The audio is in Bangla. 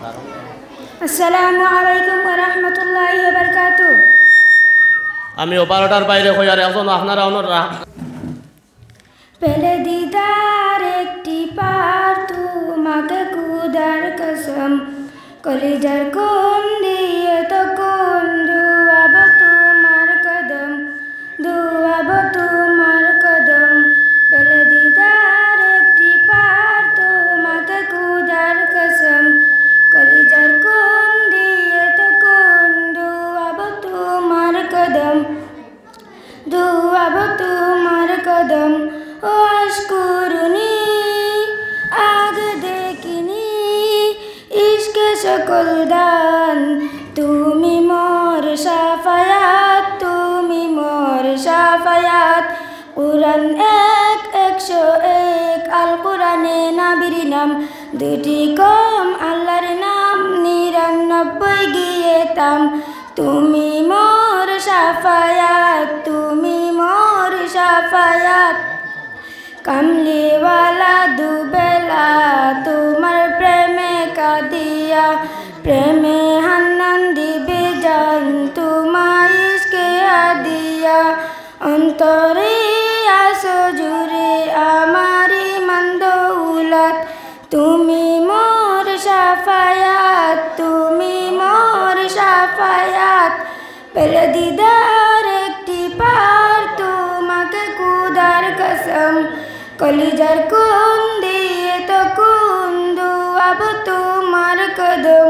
আসসালামু আলাইকুম ওয়া রাহমাতুল্লাহি ওয়া বারাকাতুহু। আমি 12টার বাইরে হই আর এখন আপনারা অনর পেলে দিদার একটি পার তোমাকে খুদার কসম, কলিজার কোন দিয়ে তো কোন দুয়াব তোমার কদম, দুয়াব তোমার কদম। পেলে দিদার একটি পার তোমাকে খুদার কসম, কলিজার কোন দিয়ে তো কোন দুয়াব তোমার কদম, দুয়াব তোমার কদম। ও আশকুরুনি আগে দেখিনি ইশকে সকল দান, তুমি মোর শাফায়াত, তুমি মোর শাফায়াত। কুরআন 101 আল কুরআনে নবীর নাম, দুটি কম আল্লাহর নাম 99 গিয়ে তাম। তুমি মোর শাফায়াত, তুমি মোর শাফায়াত। কামলিওয়ালা দুবেলা তোমার প্রেমে কাদিয়া, প্রেমে হান্নান দিবে জান তোমার ইশকে আদিয়া। অন্তরে আসো জুড়ে আমারি মন্দ উলাত, তুমি মোর শাফায়াত, তুমি মোর শাফায়াত। পেলে দিদার একটি পার তোমাকে খুদার কসম, কলিজার কোন দিয়ে তো কোন দুয়াব তোমার কদম।